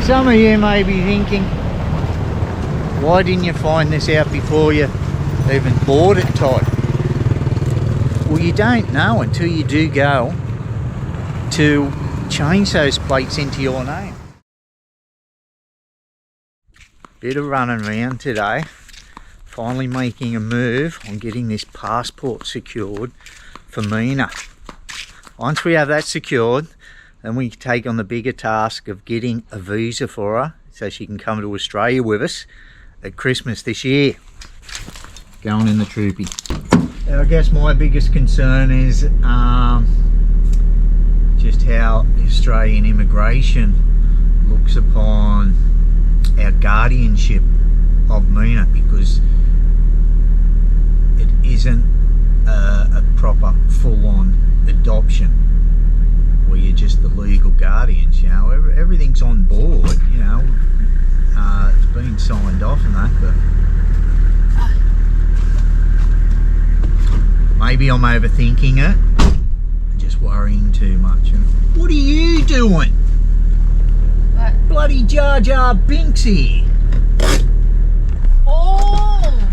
Some of you may be thinking, why didn't you find this out before you even bought it, Todd? Well, you don't know until you do go to change those plates into your name. Bit of running around today, finally making a move on getting this passport secured for Mina. Once we have that secured, then we take on the bigger task of getting a visa for her so she can come to Australia with us at Christmas this year. Going in the Troopy. I guess my biggest concern is just how Australian immigration looks upon our guardianship of Mina, because it isn't a proper full-on adoption where you're just the legal guardians. You know, everything's on board, you know, it's been signed off and that, but maybe I'm overthinking it, just worrying too much. What are you doing? What? Bloody Jar Jar Binksy! Oh!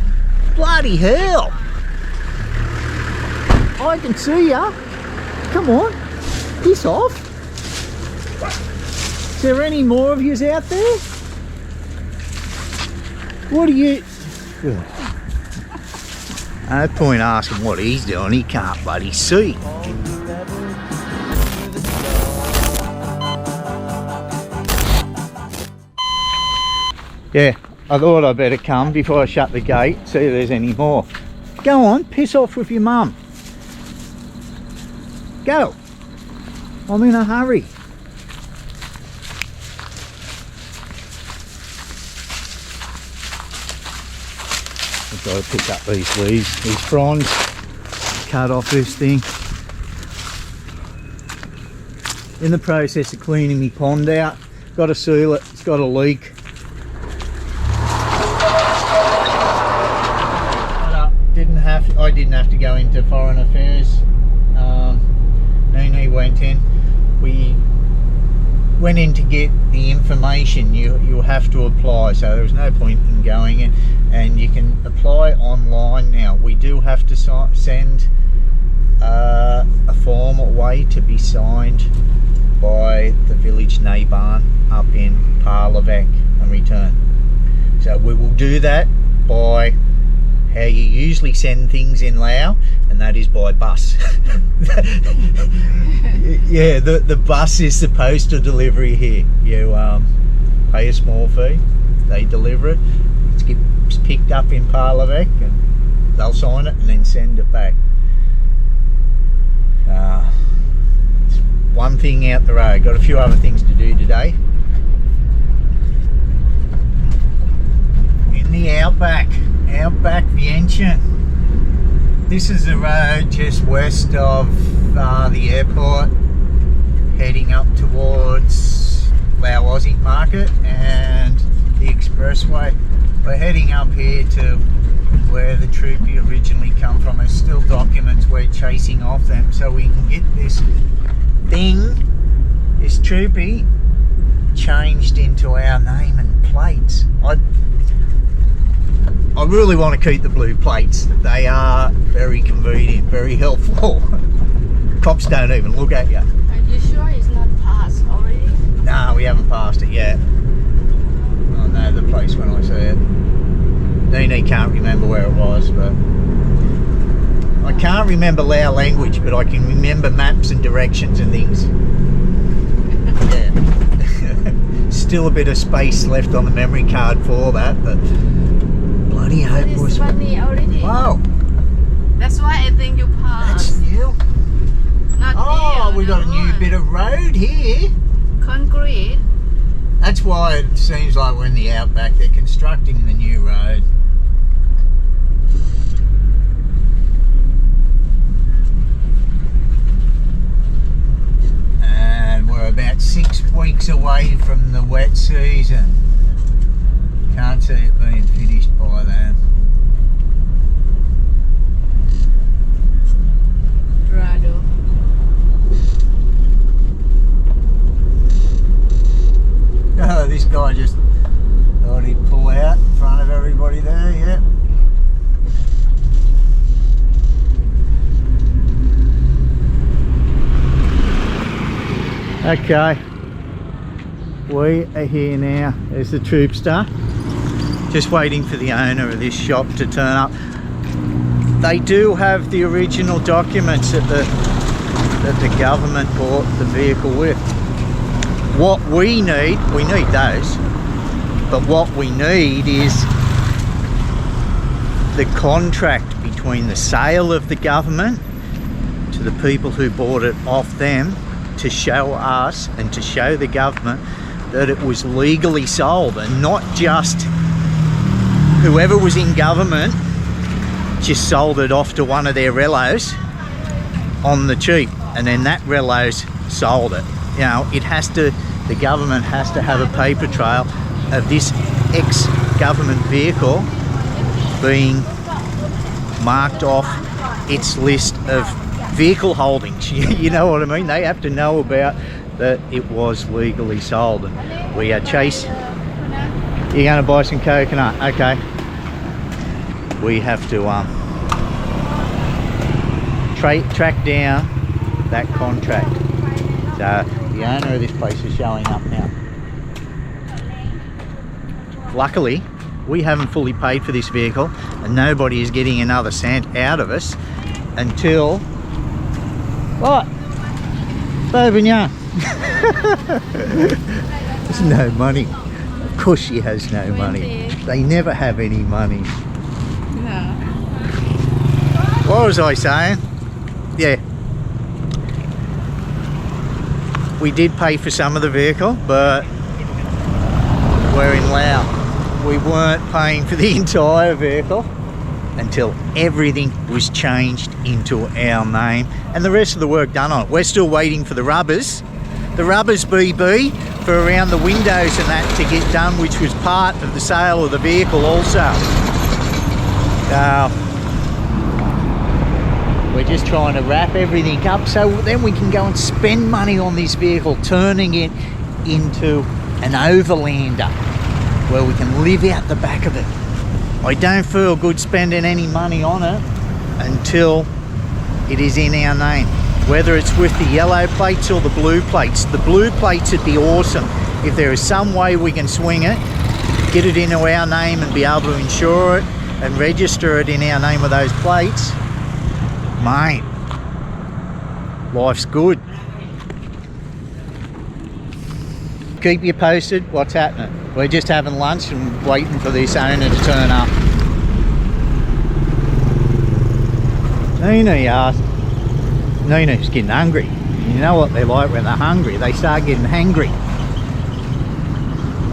Bloody hell! I can see ya. Come on, piss off. Is there any more of yous out there? What are you... No point asking what he's doing, he can't bloody see. Yeah, I thought I'd better come before I shut the gate, see if there's any more. Go on, piss off with your mum. Go. I'm in a hurry. I've got to pick up these leaves, these fronds, cut off this thing. In the process of cleaning my pond out, got to seal it, it's got a leak. I didn't have to go into Foreign Affairs. Neenee went in. We went in to get the information. You have to apply, so there was no point in going in, and you can apply online now. We do have to send a form away to be signed by the village Neighbourne up in Parlavec and return. So we will do that by how you usually send things in Laos, and that is by bus. Yeah, the bus is the postal delivery here. You pay a small fee, they deliver it, it gets picked up in Parlavec and they'll sign it and then send it back. It's one thing out the road, got a few other things to do today. In the outback Vientiane. This is the road just west of the airport, heading up towards Laos S.E.Asia market and the expressway. We're heading up here to where the Troopy originally come from. There's still documents, we're chasing off them so we can get this thing, this Troopy, changed into our name and plates. I really want to keep the blue plates. They are very convenient, very helpful. Cops don't even look at you. Are you sure it's not passed already? No, we haven't passed it yet. I know the place when I see it. Neenee can't remember where it was, but I can't remember Lao language, but I can remember maps and directions and things. Yeah. Still a bit of space left on the memory card for that, but bloody hope It's was funny already. wow. That's why I think you passed. That's new. Not Oh, new, we got a new bit of road here. concrete. That's why it seems like we're in the outback. They're constructing the new road. And we're about 6 weeks away from the wet season. Can't see it being finished by then. Rado. Oh, this guy just thought he'd pull out in front of everybody there, yeah. Okay, we are here now. There's the Troopster. Just waiting for the owner of this shop to turn up. They do have the original documents that the government bought the vehicle with. What we need those, but what we need is the contract between the sale of the government to the people who bought it off them, to show us and to show the government that it was legally sold, and not just whoever was in government just sold it off to one of their relos on the cheap, and then that relos sold it. You know, it has to, the government has to have a paper trail of this ex-government vehicle being marked off its list of vehicle holdings. You know what I mean? They have to know about that it was legally sold. And we are chasing. You're going to buy some coconut? Okay. We have to track down that contract. So the owner of this place is showing up now. Luckily, we haven't fully paid for this vehicle, and nobody is getting another cent out of us until... What? Vientiane. There's no money. Of course she has no money. They never have any money. No. What was I saying? Yeah. We did pay for some of the vehicle, but we're in Laos. We weren't paying for the entire vehicle until everything was changed into our name and the rest of the work done on it. We're still waiting for the rubbers BB for around the windows and that to get done, which was part of the sale of the vehicle also. We're just trying to wrap everything up so then we can go and spend money on this vehicle, turning it into an overlander where we can live out the back of it. I don't feel good spending any money on it until it is in our name, whether it's with the yellow plates or the blue plates. The blue plates would be awesome. If there is some way we can swing it, get it into our name and be able to insure it and register it in our name with those plates, mate, life's good. Keep you posted what's happening. We're just having lunch and waiting for this owner to turn up. Neenee's getting hungry. You know what they're like when they're hungry? They start getting hangry.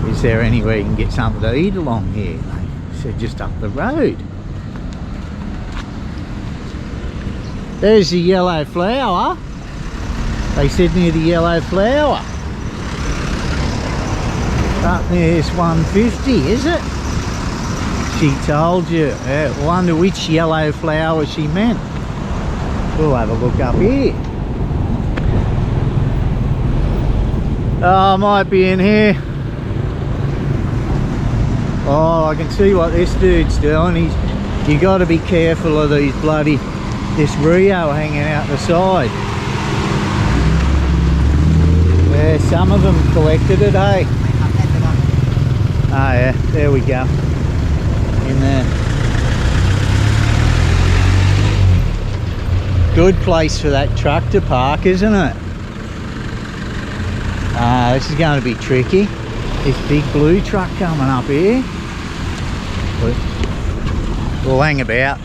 Is there anywhere you can get something to eat along here? They said just up the road. There's the yellow flower. They said near the yellow flower. Up there's 150, is it? She told you. I wonder which yellow flower she meant. We'll have a look up here. Oh, I might be in here. Oh, I can see what this dude's doing. You got to be careful of these bloody, this Rio hanging out the side. Yeah, some of them collected it, eh? Oh yeah, there we go. In there. Good place for that truck to park, isn't it? This is going to be tricky. This big blue truck coming up here. But we'll hang about,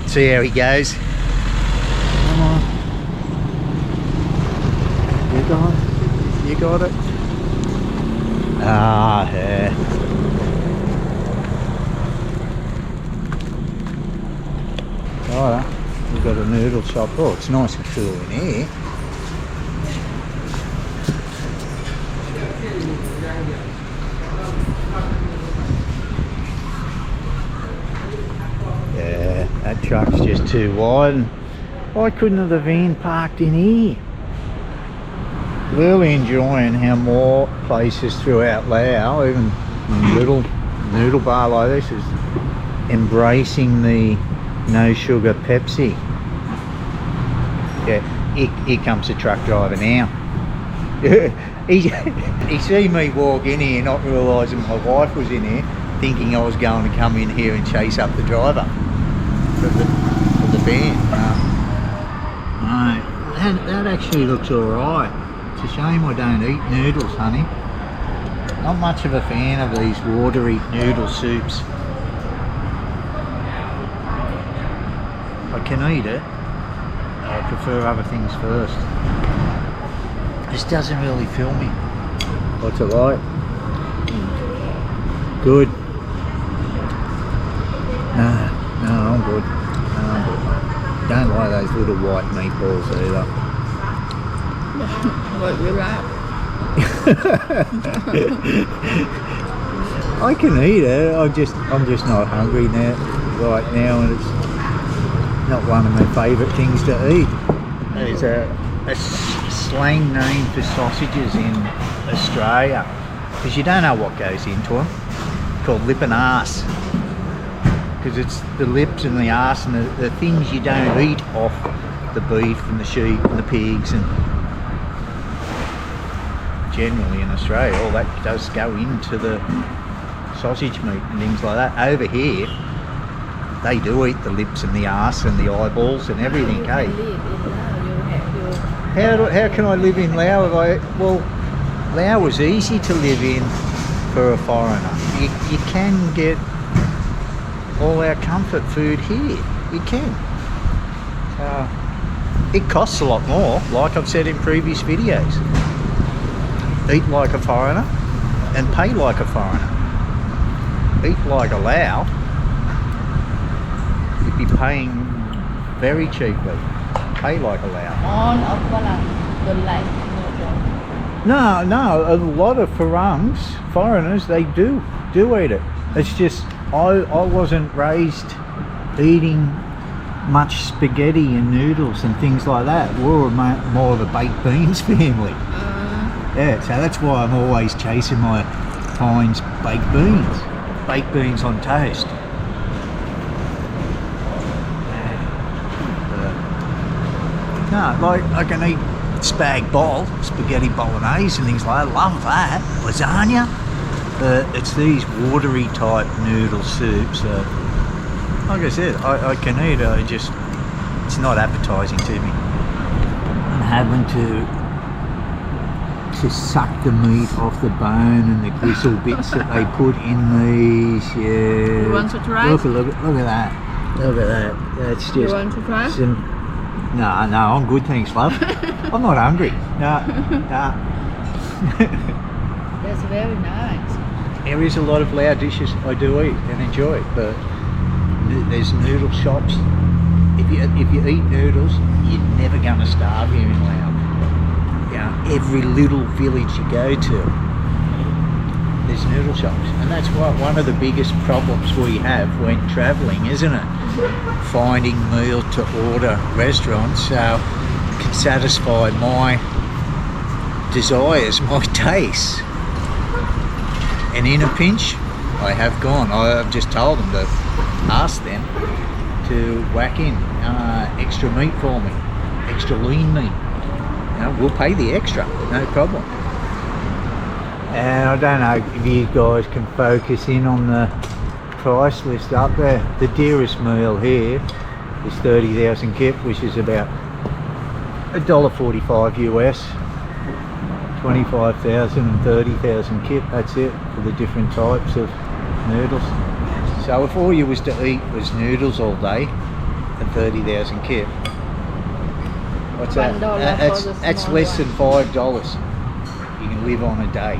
see how he goes. Come on. You got it? Ah, yeah. Alright, we've got a noodle shop. Oh, it's nice and cool in here. Yeah, that truck's just too wide. Why couldn't have the van parked in here? really enjoying how more places throughout Laos, even little noodle bar like this, is embracing the no sugar Pepsi. Yeah, here comes the truck driver now. he see me walk in here not realising my wife was in here, thinking I was going to come in here and chase up the driver for the van. No, that actually looks alright. It's a shame I don't eat noodles, honey. Not much of a fan of these watery noodle soups. I can eat it. I prefer other things first. This doesn't really fill me. What's it like? Good. No, I'm good. No, I'm good. Don't like those little white meatballs either. What you like? I can eat it. I'm just not hungry now, right now, and it's not one of my favourite things to eat. There's a slang name for sausages in Australia, because you don't know what goes into them. It's called lip and arse, because it's the lips and the arse and the things you don't eat off the beef and the sheep and the pigs, and generally in Australia all that does go into the sausage meat and things like that. Over here they do eat the lips and the arse and the eyeballs and everything, eh? How can I live in Laos? Well, Laos was easy to live in for a foreigner. You can get all our comfort food here. You can. It costs a lot more, like I've said in previous videos. Eat like a foreigner and pay like a foreigner. Eat like a Lao, you'd be paying very cheaply. Pay like a Lao. On of Balang, don't like noodle. No, a lot of foreigners, they do eat it. It's just I wasn't raised eating much spaghetti and noodles and things like that. We were more of a baked beans family. Yeah, so that's why I'm always chasing my Heinz baked beans on toast. No, like I can eat spaghetti bolognese and things like that. I love that. Lasagna. But it's these watery type noodle soups that, like I said, I can eat it. It's not appetizing to me. I'm having to suck the meat off the bone and the gristle bits that they put in these. Yeah. You want to try? Look at that. Look at that. That's just. You want to try? No, I'm good, thanks, love. I'm not hungry. No. That's very nice. There is a lot of Lao dishes I do eat and enjoy, but there's noodle shops. If you eat noodles, you're never going to starve here in Laos. You know, every little village you go to, there's noodle shops, and that's one of the biggest problems we have when travelling, isn't it? Finding meals to order restaurants so can satisfy my desires, my tastes. And in a pinch, I have gone. I've just told them to ask them to whack in extra meat for me, extra lean meat. You know, we'll pay the extra, no problem. And I don't know if you guys can focus in on the price list up there. The dearest meal here is 30,000 kip, which is about $1.45 US. 25,000 and 30,000 kip, that's it, for the different types of noodles. So if all you was to eat was noodles all day at 30,000 kip, what's that? That's less than $5 you can live on a day.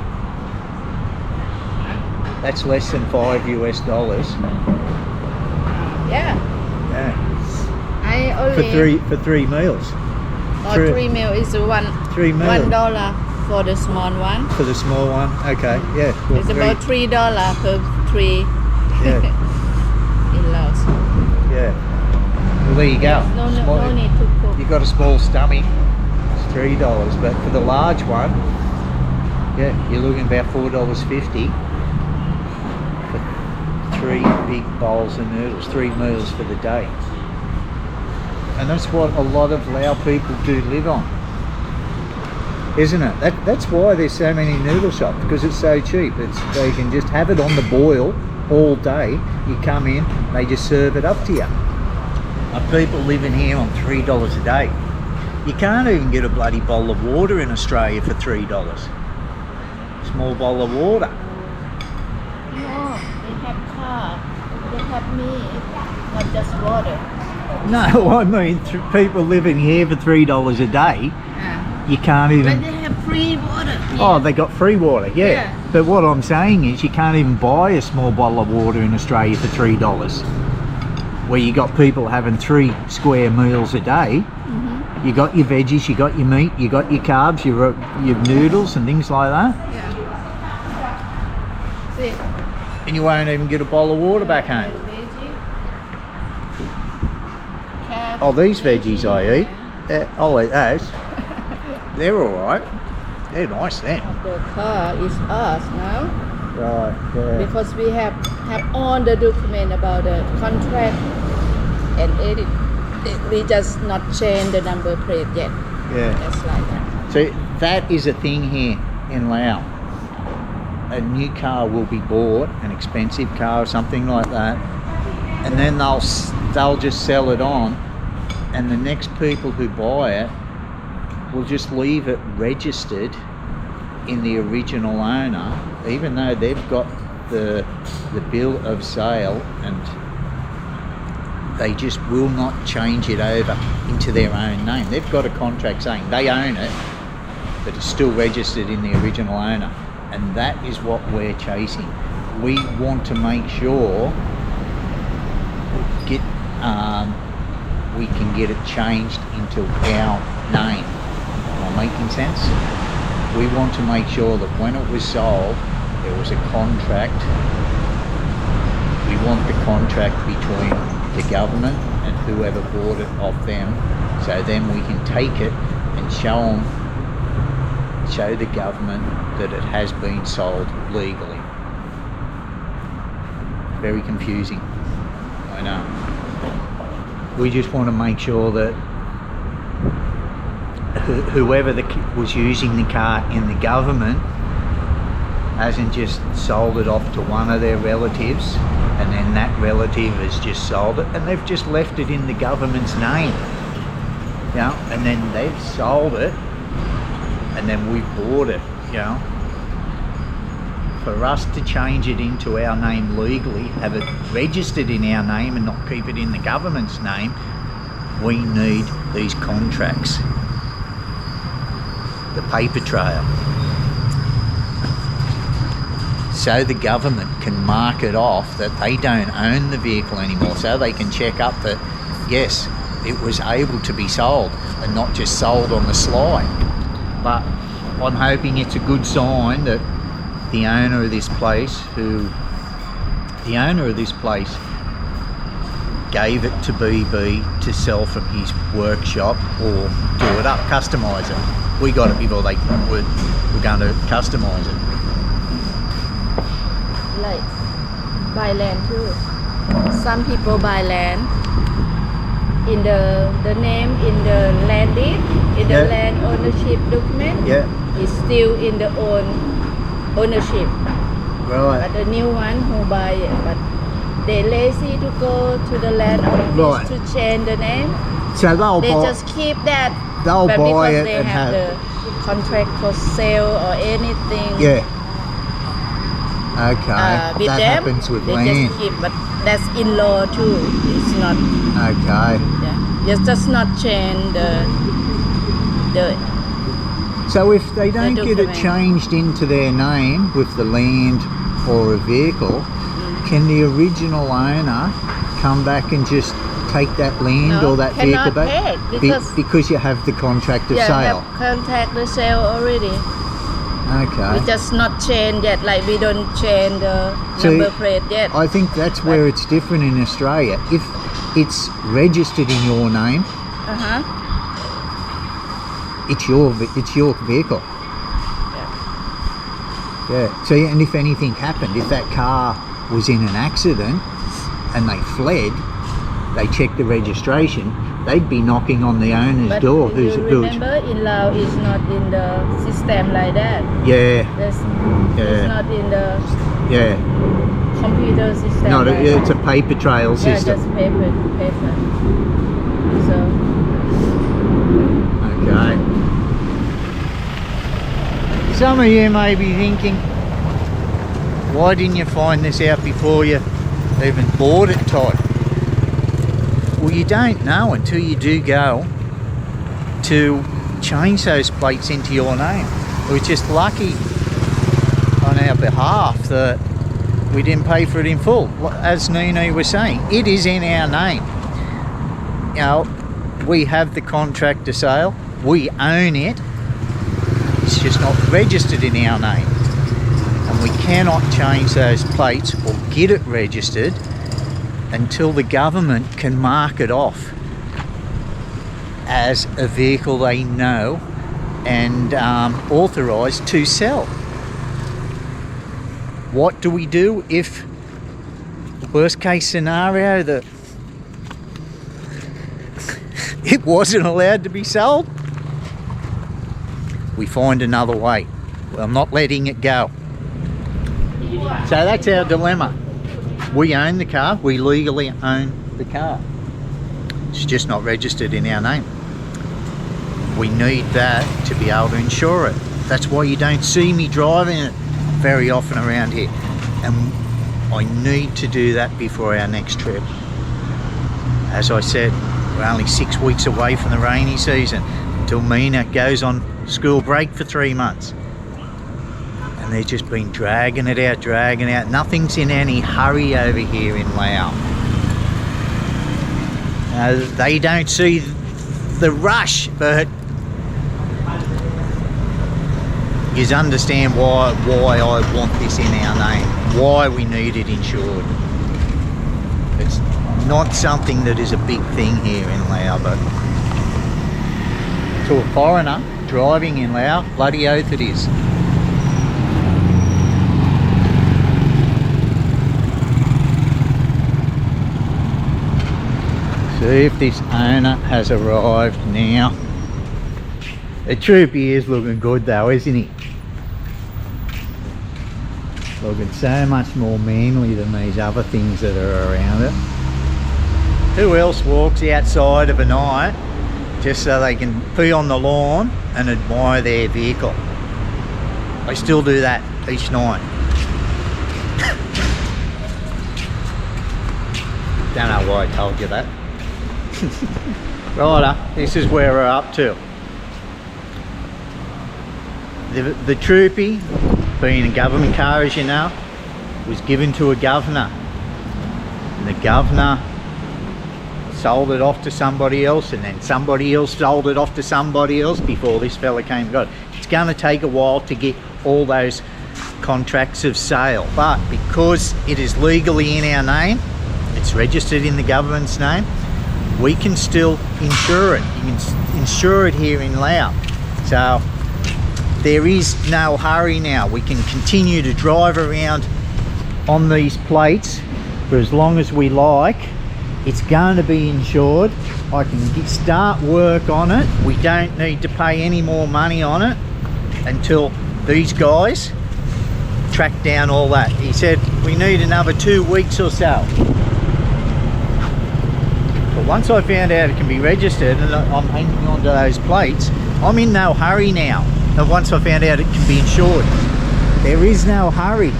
That's less than $5 US. Yeah. I only for three meals. Three meal is $1 for the small one. For the small one, okay, yeah. Well, it's about $3 per three. Yeah. In Laos. Yeah. Well, there you go. No need to cook. You've got a small stomach, so $3, but for the large one, yeah, you're looking about $4.50 for 3 big bowls of noodles, 3 meals for the day. And that's what a lot of Lao people do live on, isn't it? That's why there's so many noodle shops, because it's so cheap. They can just have it on the boil all day. You come in, they just serve it up to you. People living here on $3 a day. You can't even get a bloody bowl of water in Australia for $3. Small bowl of water. No, they have car, they have meat, not just water. No, I mean people living here for $3 a day. You can't even. But they have free water. Yeah. Oh, they got free water, yeah. But what I'm saying is, you can't even buy a small bottle of water in Australia for $3. Where you got people having 3 square meals a day. You got your veggies, you got your meat, you got your carbs, your noodles and things like that. Yeah. See. And you won't even get a bowl of water back home. Oh, these veggies I eat. I'll eat those. They're alright. They're nice then. The car is us now. Right, yeah. Because we have all the document about the contract and edit. We just not change the number plate yet. Yeah. Just like that. So that is a thing here in Laos. A new car will be bought, an expensive car or something like that, and then they'll just sell it on, and the next people who buy it will just leave it registered in the original owner, even though they've got the bill of sale, and they just will not change it over into their own name. They've got a contract saying they own it, but it's still registered in the original owner, and that is what we're chasing. We want to make sure we can get it changed into our name. Am I making sense? We want to make sure that when it was sold, there was a contract. We want the contract between the government and whoever bought it off them, so then we can take it and show the government that it has been sold legally. Very confusing, I know. We just want to make sure that whoever was using the car in the government hasn't just sold it off to one of their relatives, and then that relative has just sold it and they've just left it in the government's name, you know, and then they've sold it and then we bought it, you know. For us to change it into our name legally, have it registered in our name and not keep it in the government's name, we need these contracts, the paper trail, so the government can mark it off that they don't own the vehicle anymore, so they can check up that yes, it was able to be sold and not just sold on the sly. But I'm hoping it's a good sign that the owner of this place gave it to BB to sell from his workshop or do it up, customise it. We got it before we're going to customise it. Like buy land too. Some people buy land in the name in the land deed, in the land ownership document. Yeah. It's still in the ownership. Right. But the new one who buy it, but they lazy to go to the land office to change the name. So they just keep that. They'll but buy because it they and have the contract for sale or anything. Yeah. Okay. With that them, happens with they land. just keep, but that's in law too. It's not. Okay. Yeah. Just not change the. So if they don't get it document. changed into their name with the land or a vehicle, can the original owner come back and just take that land or that vehicle back? Because you have the contract of sale. Have contract the sale already. Okay. We just not change yet, like we don't change the number plate yet. I think that's where it's different in Australia. If it's registered in your name, it's your vehicle. Yeah. So, and if anything happened, if that car was in an accident and they fled, they checked the registration, they'd be knocking on the owner's But door. you remember in Laos is not in the system like that. Yeah. It's not in the computer system. No, like it's a that. paper trail system. Yeah, just paper. So Okay. Some of you may be thinking, why didn't you find this out before you even bought it, Todd? Well, you don't know until you do go to change those plates into your name. We're just lucky on our behalf that we didn't pay for it in full. As Neenee was saying, it is in our name. You know, we have the contract to sale, we own it, it's just not registered in our name. And we cannot change those plates or get it registered until the government can mark it off as a vehicle they know and authorised to sell. What do we do if, worst case scenario, that it wasn't allowed to be sold? We find another way. Well, I'm not letting it go. So that's our dilemma. We own the car, we legally own the car. It's just not registered in our name. We need that to be able to insure it. That's why you don't see me driving it very often around here. And I need to do that before our next trip. As I said, we're only 6 weeks away from the rainy season until Mina goes on school break for 3 months. And they've just been dragging it out. Nothing's in any hurry over here in Laos. They don't see the rush, but you understand why I want this in our name, why we need it insured. It's not something that is a big thing here in Laos, but to a foreigner driving in Laos, bloody oath it is. See if this owner has arrived now. The Troopy is looking good though, isn't he? Looking so much more manly than these other things that are around it. Who else walks outside of a night just so they can be on the lawn and admire their vehicle? I still do that each night. Don't know why I told you that. Righto, this is where we're up to. The Troopy, being a government car as you know, was given to a governor. And the governor sold it off to somebody else, and then somebody else sold it off to somebody else before this fella came and got it. It's going to take a while to get all those contracts of sale, but because it is legally in our name, it's registered in the government's name, we can still insure it. You can insure it here in Laos. So there is no hurry now. We can continue to drive around on these plates for as long as we like. It's going to be insured. I can start work on it. We don't need to pay any more money on it until these guys track down all that. He said we need another 2 weeks or so. But once I found out it can be registered and I'm hanging on to those plates, I'm in no hurry now. And once I found out it can be insured, there is no hurry.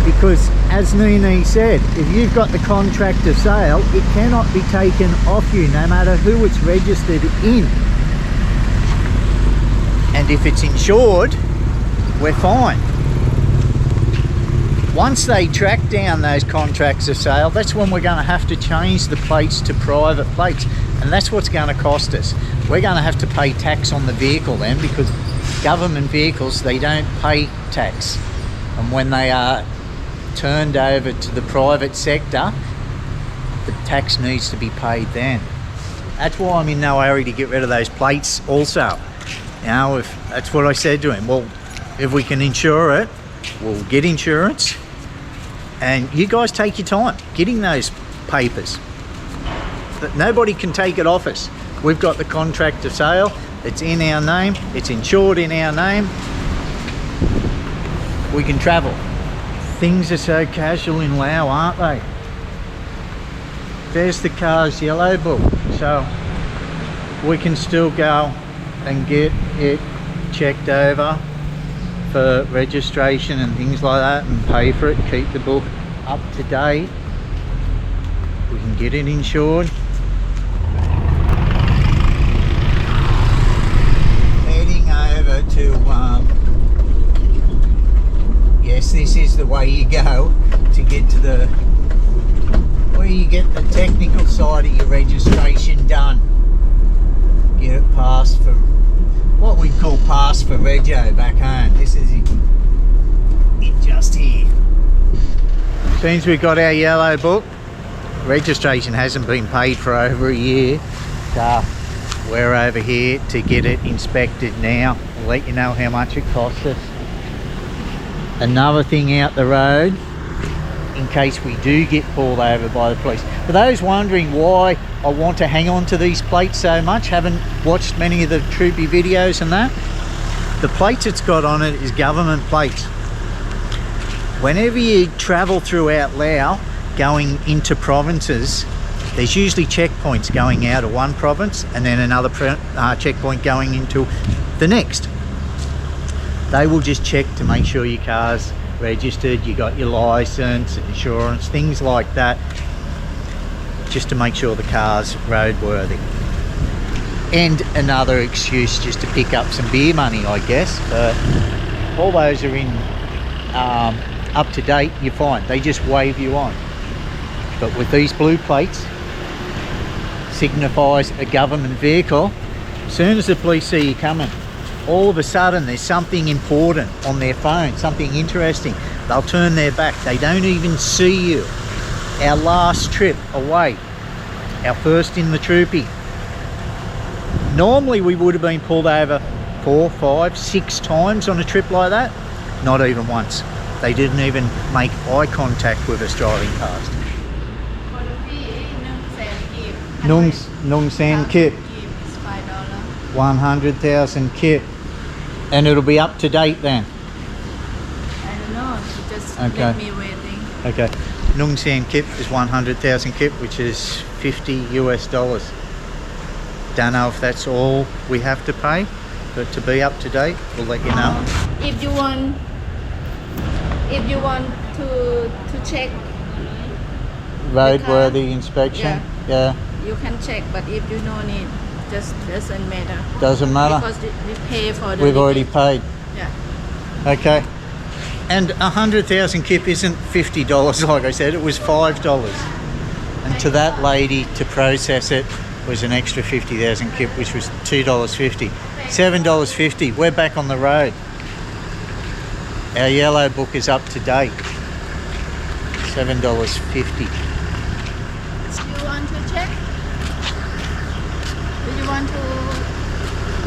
Because as Neenee said, if you've got the contract of sale, it cannot be taken off you no matter who it's registered in. And if it's insured, we're fine. Once they track down those contracts of sale, that's when we're going to have to change the plates to private plates, and that's what's going to cost us. We're going to have to pay tax on the vehicle then, because government vehicles, they don't pay tax, and when they are turned over to the private sector, the tax needs to be paid then. That's why I'm in no hurry to get rid of those plates also. You know, if that's what I said to him. Well, if we can insure it, we'll get insurance. And you guys take your time getting those papers. That nobody can take it off us. We've got the contract of sale. It's in our name. It's insured in our name. We can travel. Things are so casual in Laos, aren't they? There's the car's yellow book. So we can still go and get it checked over for registration and things like that and pay for it, keep the book up to date. We can get it insured. Heading over to yes, this is the way you go to get to the where you get the technical side of your registration done. Get it passed for what we call pass for rego back home. This is it just here. Since we've got our yellow book, registration hasn't been paid for over a year, so we're over here to get it inspected now. I'll let you know how much it costs us. Another thing out the road, in case we do get pulled over by the police. For those wondering why I want to hang on to these plates so much, haven't watched many of the Troopy videos and that, the plates it's got on it is government plates. Whenever you travel throughout Laos going into provinces, there's usually checkpoints going out of one province and then another checkpoint going into the next. They will just check to make sure your car's registered, you got your license, insurance, things like that, just to make sure the car's roadworthy. And another excuse just to pick up some beer money, I guess. But all those are in up to date, you're fine. They just wave you on. But with these blue plates, signifies a government vehicle. As soon as the police see you coming, all of a sudden there's something important on their phone, something interesting. They'll turn their back. They don't even see you. Our last trip away, our first in the Troopy, normally we would have been pulled over 4, 5, 6 times on a trip like that. Not even once. They didn't even make eye contact with us driving past. Nung San Kip. 100,000 kip. And it'll be up to date then? I don't know, you just Okay. make me waiting. Okay. Nung San Kip is 100,000 kip, which is $50 US. Don't know if that's all we have to pay, but to be up to date, we'll let you know. If you want to check Roadworthy inspection? Yeah. you can check, but if you don't need, just doesn't matter. Doesn't matter? Because we pay for the We've already ticket. paid. Yeah. Okay. And 100,000 kip isn't $50, like I said, it was $5. And to that lady to process it was an extra 50,000 kip, which was $2.50. $7.50. We're back on the road. Our yellow book is up to date. $7.50. Do you want to check? Do you want to?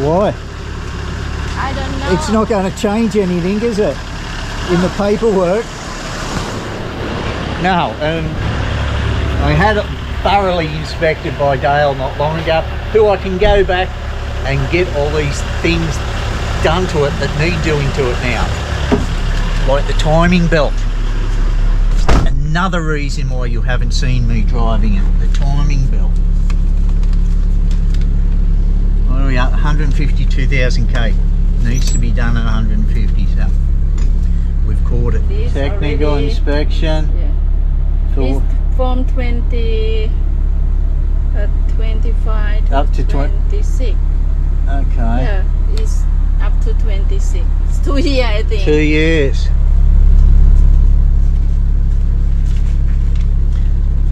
Why? I don't know. It's not going to change anything, is it? In the paperwork. No, I had it thoroughly inspected by Dale not long ago, who I can go back and get all these things done to it that need doing to it now. Like the timing belt. Another reason why you haven't seen me driving it, the timing belt. What are we at? 152,000 K. Needs to be done at 150, so we've caught it. This Technical already- inspection. Yeah. For It's from 25 to Up to 26. okay. Yeah, it's up to 26. It's 2 years, I think. 2 years.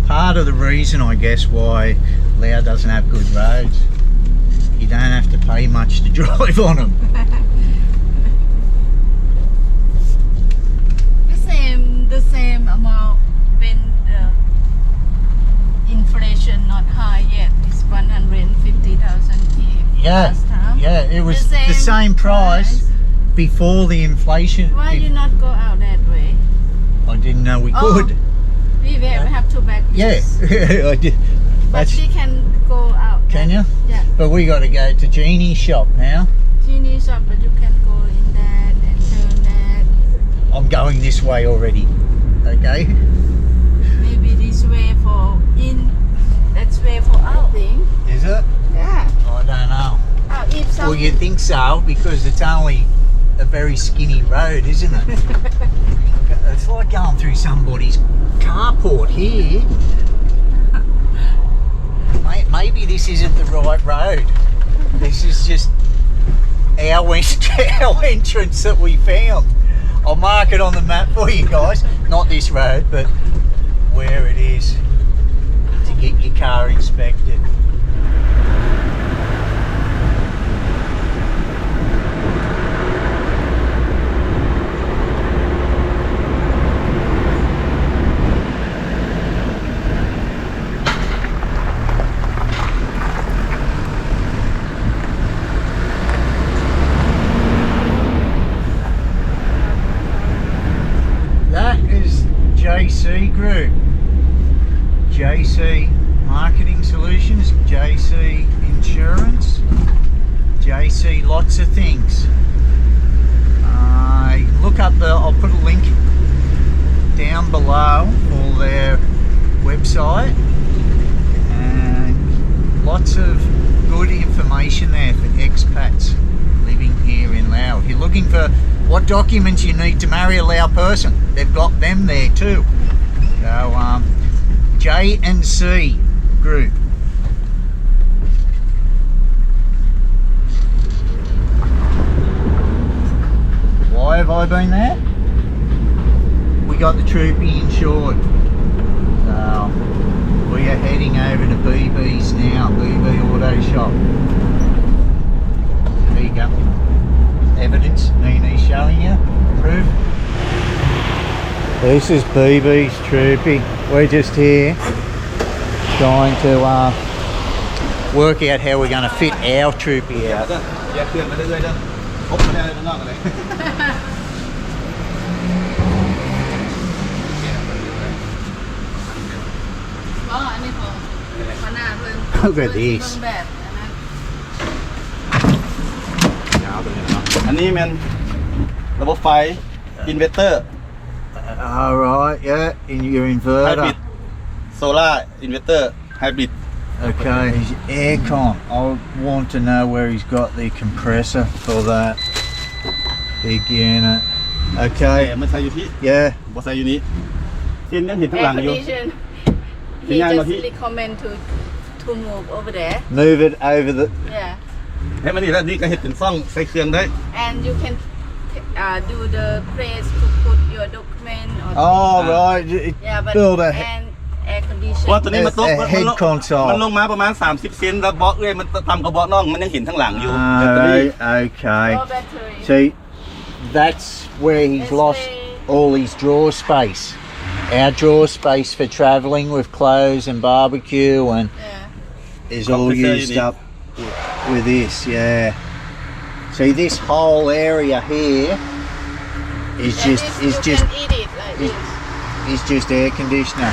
Part of the reason, I guess, why Laos doesn't have good roads. You don't have to pay much to drive on them. The same amount when the inflation not high yet. It's 150. Yeah, last time. yeah, it was The the same same price before the inflation. Why you not go out that way? I didn't know we Oh, could. We will have to back Yeah, this. I did. But That's, we can go out. can you? Yeah. But we got to go to Jeannie's shop now. Genie shop, but you can go in that and turn that. I'm going this way already. Okay. Maybe this way for in, that's way for out. I think. Is it? Yeah. I don't know. If some. Well, you'd think so because it's only a very skinny road, isn't it? It's like going through somebody's carport here. Maybe this isn't the right road. This is just our entrance that we found. I'll mark it on the map for you guys. Not this road, but where it is to get your car inspected. That is JC Group, JC Marketing Solutions, JC Insurance, JC lots of things. Look up I'll put a link down below for their website, and lots of good information there for expats living here in Laos. If you're looking for what documents you need to marry a Lao person, they've got them there too. So J&C Group. Why have I been there? We got the Troopy insured. So we are heading over to BB's now, BB Auto Shop. There you go. Evidence, Neenee showing you, proof. This is BB's Troopy. We're just here trying to work out how we're going to fit our Troopy out. Look at this. อันนี้มันระบบไฟอินเวอร์เตอร์ Alright, yeah, in your ไฮบริ inverter. ดโซล่าอินเวอร์เตอร์ไฮบริด Okay, his aircon. I want to know where he's got the compressor for that big unit. แต่ Okay, มันใช้อยู่ที่ yeah. บอใช้อยู่นี้เส้นยังเห็นข้างหลัง Air อยู่ condition. He Sinyal just mati. recommend to move over there. Move it over the. Yeah. ให้มันนี่แล้วนี่ก็เห็นเป็นซ่องใส่เครื่องได้ And you can do the place to put your document or Oh, right. yeah, but Build a. and air condition. ว่าตัวนี้มันตก a head console. มันลงมาประมาณ30เซนแล้วเบาะเอ้ยมันต่ำกว่าเบาะน่องมันยังเห็นข้างหลังอยู่แต่ตัวนี้ Okay. No battery. See, that's where he's That's lost where- all his drawer space. Our drawer space for travelling with clothes and barbecue and Yeah. is all Compressor used unit. up with this, yeah. See, this whole area here is And just this, is you just can eat it like is- this. is just air conditioner.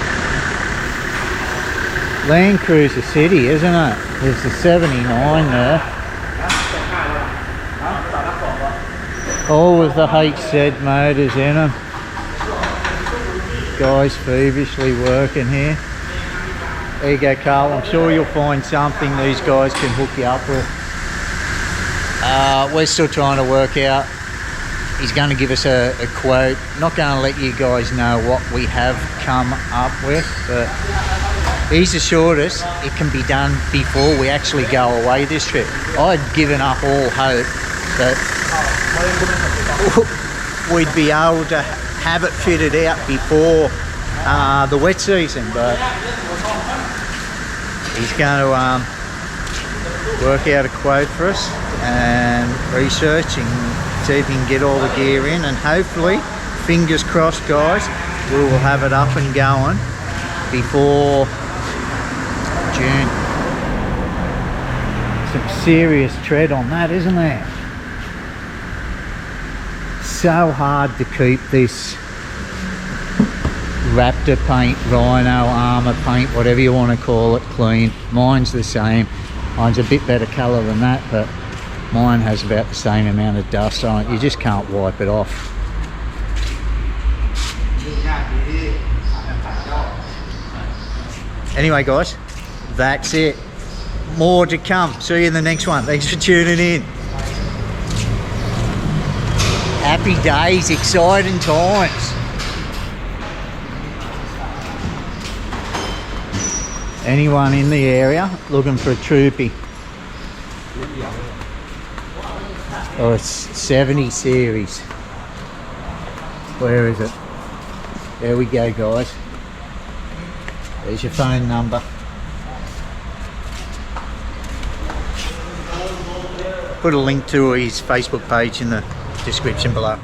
Land Cruiser City, isn't it? There's the 79 there. All with the HZ motors in them. Guys feverishly working here. There you go, Carl. I'm sure you'll find something these guys can hook you up with. We're still trying to work out. He's going to give us a quote. Not going to let you guys know what we have come up with, but he's assured us it can be done before we actually go away this trip. I'd given up all hope that we'd be able to have it fitted out before the wet season, but he's going to work out a quote for us and research and see if he can get all the gear in, and hopefully, fingers crossed guys, we will have it up and going before June. Some serious tread on that, isn't there? So hard to keep this Raptor paint, Rhino, armour paint, whatever you want to call it, clean. Mine's the same. Mine's a bit better colour than that, but mine has about the same amount of dust on it. You just can't wipe it off. Anyway guys, that's it. More to come. See you in the next one. Thanks for tuning in. Happy days, exciting times. Anyone in the area looking for a Troopy? Oh, it's 70 series. Where is it? There we go, guys. There's your phone number. Put a link to his Facebook page in the description below.